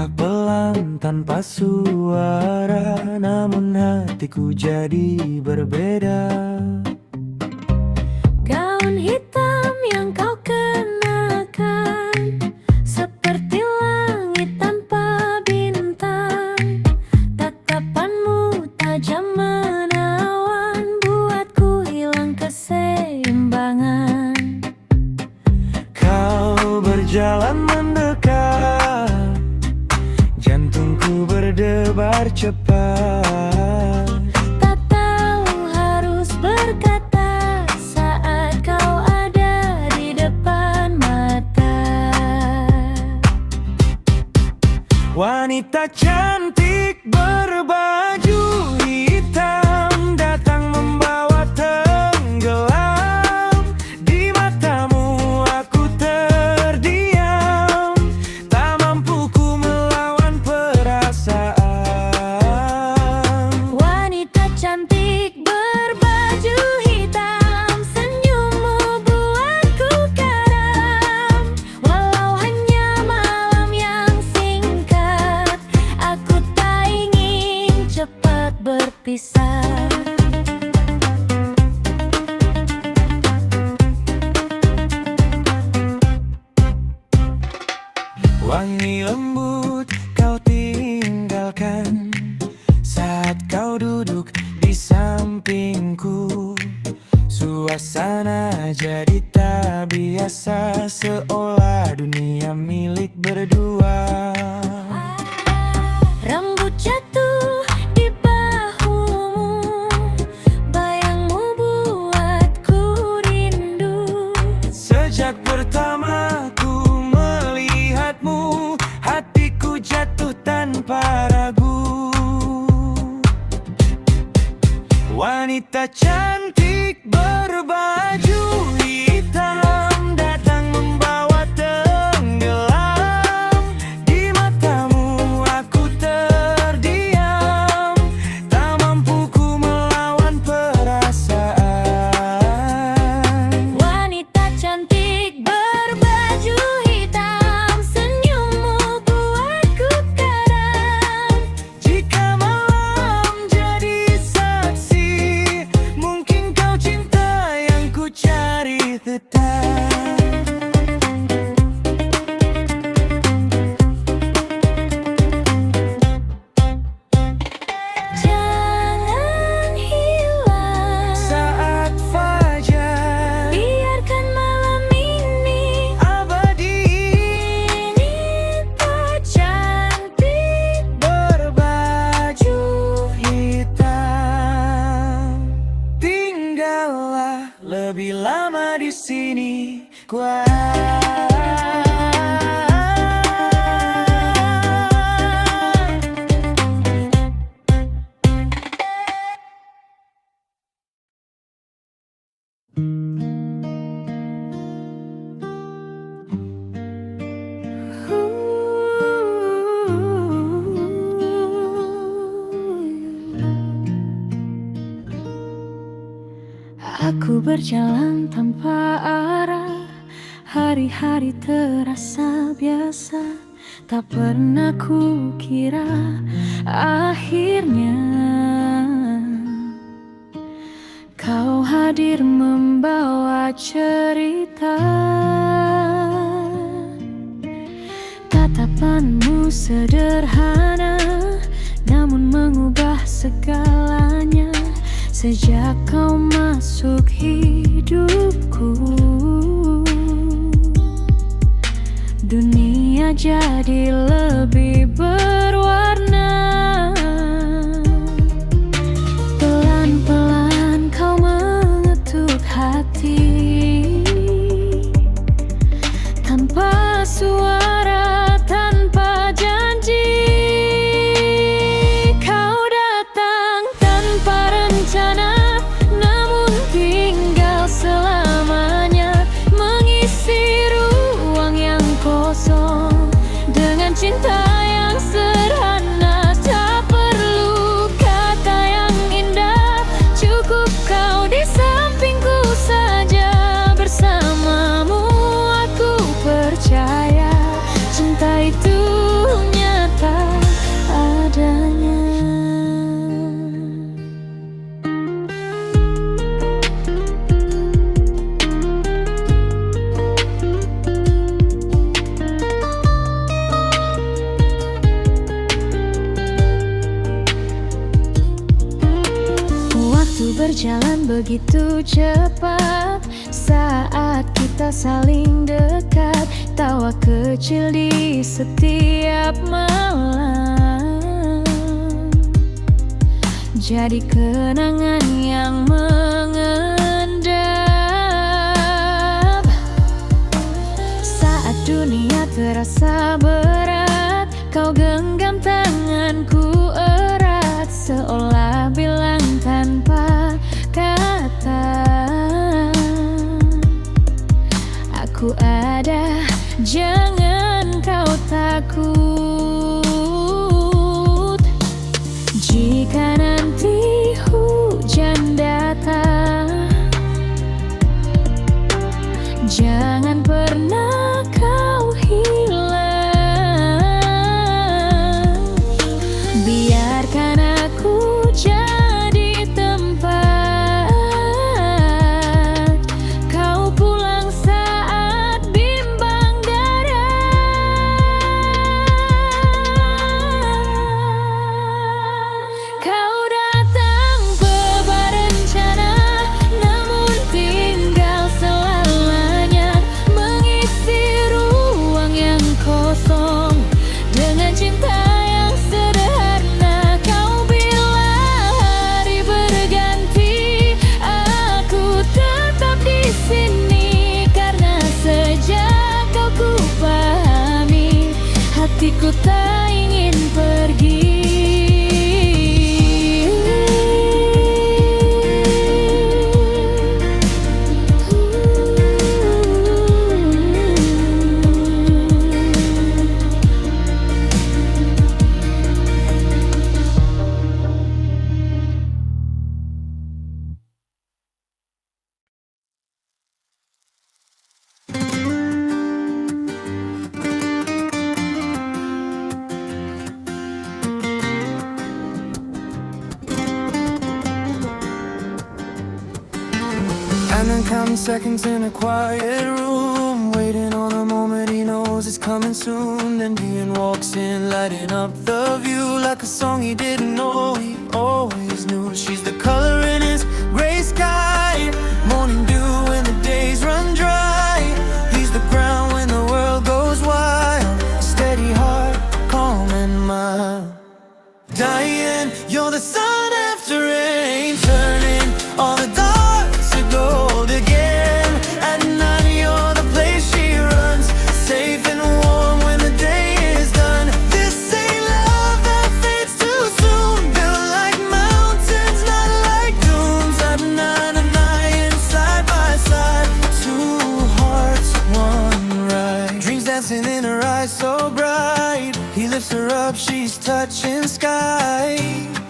bergerak pelan tanpa suara, namun hatiku jadi berbeda. Gaun hitam yang kau kenakan seperti langit tanpa bintang. Tatapanmu tajam menawan, buatku hilang keseimbangan. Kau berjalan mendekat, jantungku berdebar cepat. Tak tahu harus berkata saat kau ada di depan mata. Wanita cantik berbaju hitam datang membawa tenggelam. Di matamu aku terdiam, tak mampu ku melawan perasaan. Wanita cantik berbaju hitam, senyummu buatku karam. Walau hanya malam yang singkat, aku tak ingin cepat berpisah. Wangi lembut kau tinggalkan saat kau duduk di sampingku. Suasana jadi tak biasa, seolah dunia milik berdua. Rambut jatuh di bahumu, bayangmu buatku rindu. Sejak pertama ku melihatmu, hatiku jatuh tanpa ragu. Wanita cantik berbaju hitam datang membawa tenggelam. Di matamu aku terdiam, tak mampu ku melawan perasaan. Wanita cantik berbaju hitam, senyummu buatku karam. Jika malam jadi saksi, mungkin kau cinta yang ku cari tetap. Jangan hilang Saat fajar biarkan malam ini abadi, wanita cantik. berbaju hitam. Tinggallah lebih lama di sini, Aku berjalan tanpa arah, hari-hari terasa biasa. Tak pernah ku kira akhirnya kau hadir membawa cerita. Tatapanmu sederhana, namun mengubah segalanya. Sejak kau masuk hidupku, dunia jadi lebih berwarna. Pelan-pelan kau mengetuk hati, tanpa suara, tanpa janji. Kau datang tanpa rencana, namun tinggal selamanya, mengisi ruang yang kosong dengan cinta yang berjalan begitu cepat saat kita saling dekat. Tawa kecil di setiap malam jadi kenangan yang mengendap. Saat dunia terasa berat, kau genggam tanganku erat, seolah bilang tanpa kata, aku ada, jangan kau takut. Jika nanti hujan datang, jangan pernah kau hilang. Biarkan aku jadi tempat kau pulang saat bimbang dada. Kau datang beberapa rencana, namun tinggal selamanya, mengisi ruang yang kosong dengan cinta yang sederhana. Kau bilang hari berganti, aku tetap di sini, karena sejak kau ku pahami, hatiku tak ingin pergi. And then counting seconds in a quiet room, waiting on a moment he knows it's coming soon. Then Ian walks in, lighting up the view like a song he didn't know he always knew. She's the color in his gray sky, morning dew when the days run dry. He's the ground when the world goes wild, steady heart, calm and mild. Diane, you're the sun after rain, turning all the dark to gold again. At night you're the place she runs, safe and warm when the day is done. This ain't love that fades too soon, built like mountains, not like dunes. At night and night, side by side, two hearts, one ride. Dreams dancing in her eyes so bright, he lifts her up, she's touching sky.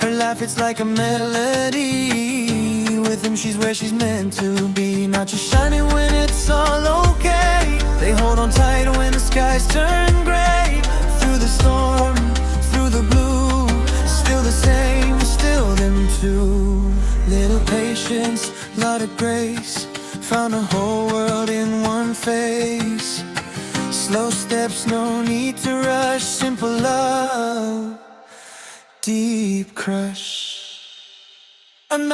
Her laugh, it's like a melody, with him she's where she's meant to be. Not just shining when it's all okay, they hold on tight when the skies turn gray. Through the storm, through the blue, still the same, still them two. Little patience, lot of grace, found a whole world in one face. Slow steps, no need to rush, simple love, deep crush. And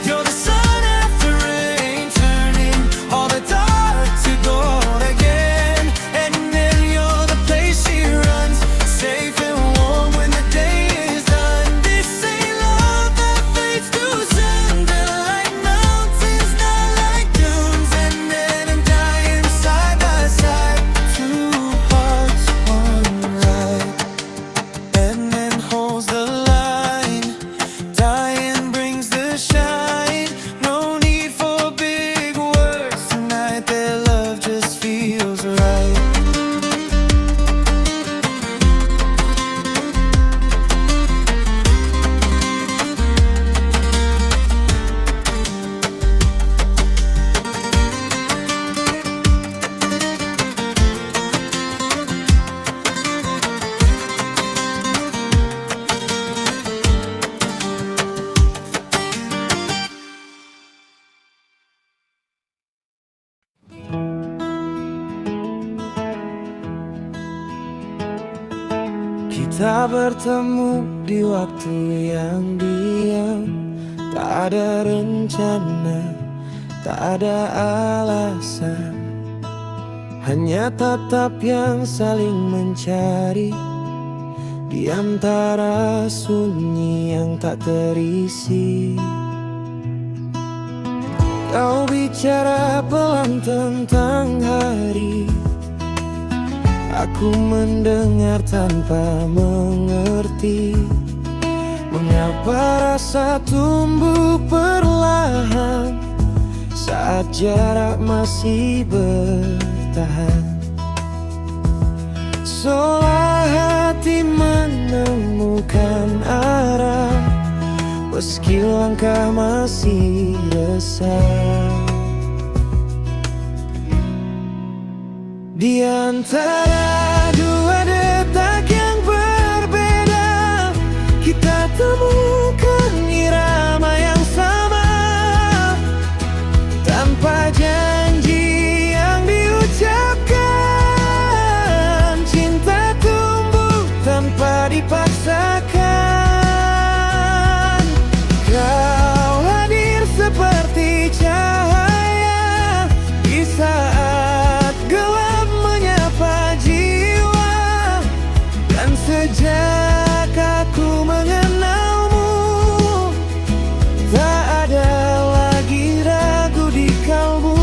you're the sun after rain, turning all the dark to gold again. And then you're the place she runs, safe and warm when the day is done. This ain't love that fades too soon, built like mountains, not like dunes. And then I'm dying side by side, two hearts, one ride. And then holds the line, Diane brings the shine. No need for big words tonight, their love just feels right. Kita bertemu di waktu yang diam, Tak ada rencana, tak ada alasan, hanya tatap yang saling mencari di antara sunyi yang tak terisi. Kau bicara pelan tentang hari, aku mendengar tanpa mengerti. Mengapa rasa tumbuh perlahan saat jarak masih bertahan? Seolah hati menemukan arah, meski langkah masih resah. Di antara dua detak yang berbeda, kita temukan irama yang sama. Tanpa janji yang diucapkan, cinta tumbuh tanpa dipaksakan. Kau hadir seperti cahaya di saat gelap menyapa jiwa. Dan sejak aku mengenalmu, tak ada lagi ragu di kalbu.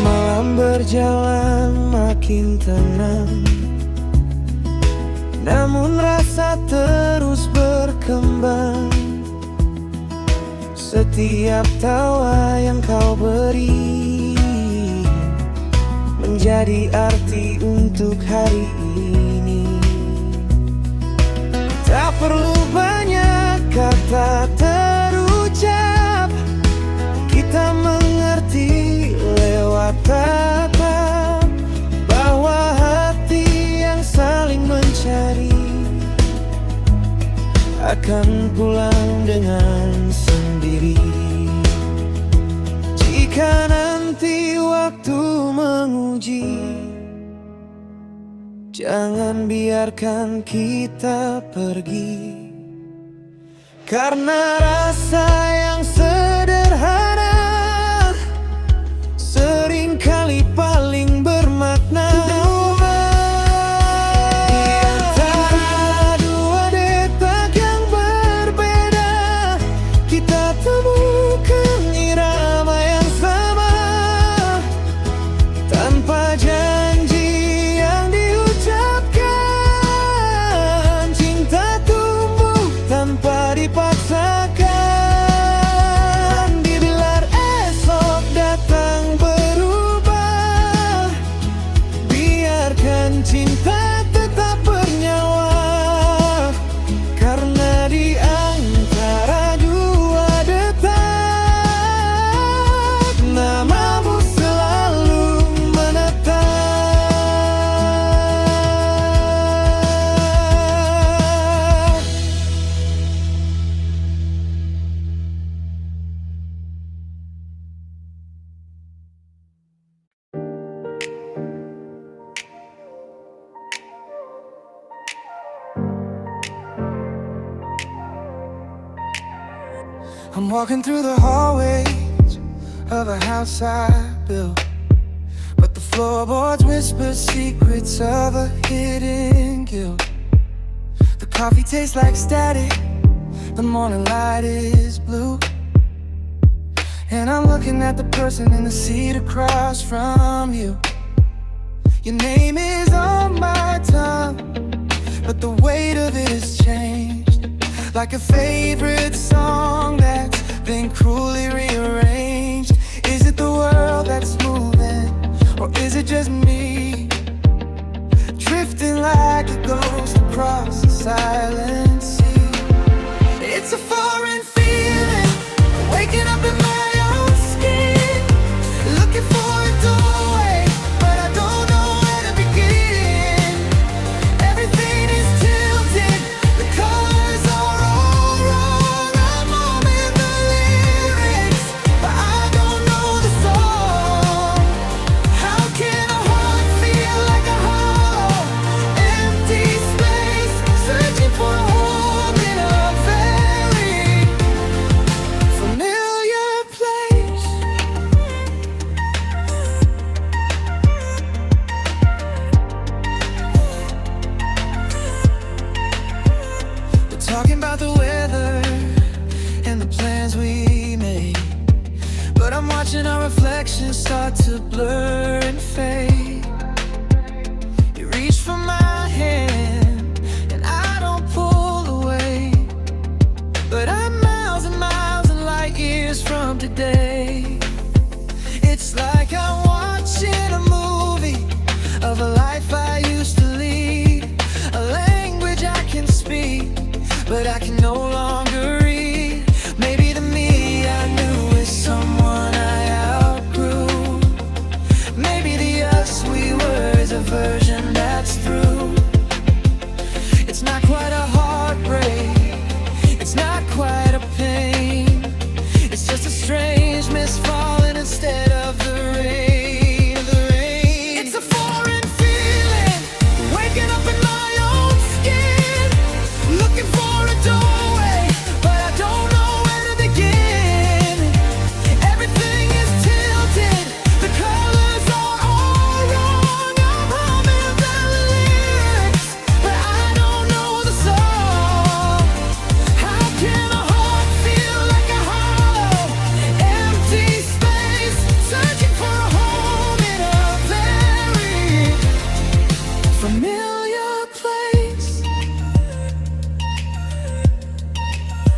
Malam berjalan makin tenang, namun rasa terus berkembang. Setiap tawa yang kau beri menjadi arti untuk hari ini. Tak perlu banyak kata terucap, kita mengerti lewat tatap bahwa hati yang saling mencari akan pulang dengan sendiri. Jika nanti waktu menguji, jangan biarkan kita pergi. Karena rasa yang sederhana seringkali paling bermakna. Di antara dua detak yang berbeda, kita temukan irama yang sama. Tanpa janji yang diucapkan, cinta tumbuh tanpa dipaksakan. Dibilar esok datang berubah, biarkan cinta tetap bernyawa. Karena di antara dua detak, namamu selalu menetap. I'm walking through the hallways of a house I built, but the floorboards whisper secrets of a hidden guilt. The coffee tastes like static, the morning light is blue, and I'm looking at the person in the seat across from you. Your name is on my tongue, but the weight of it has changed. Like a favorite song that's been cruelly rearranged. Is it the world that's moving, or is it just me? Drifting like a ghost across the silent sea. It's a foreign feeling, waking up in my own skin, looking for a doorway, but I don't know where to begin. Everything is tilted, the colors are all wrong. I'm humming the lyrics, but I don't know talking about the weather and the plans we made, but I'm watching our reflections start to blur and fade. You reach for my hand and I don't pull away, but I'm miles and miles and light years from today. It's like I'm watching a movie of a life I used to lead, a language I can speak, but I can no longer read. Maybe the me I knew is someone I outgrew. Maybe the us we were is a version that's through. It's not quite a heartbreak, it's not quite a pain. It's just a strange mist falling instead of the rain, It's a foreign feeling, waking up in my own skin, looking for a doorway, but I don't know where to begin. Everything is tilted, the colors are all wrong. I'm humming the lyrics, but I don't know the song. How can a heart feel like a hollow, empty space, searching for a home in a very familiar place?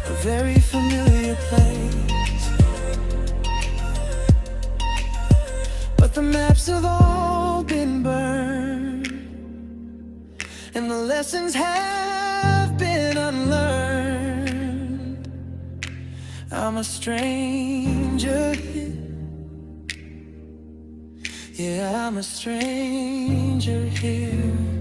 A very familiar place. But the maps have all been burned, and the lessons have been unlearned. I'm a stranger here. Yeah, I'm a stranger here.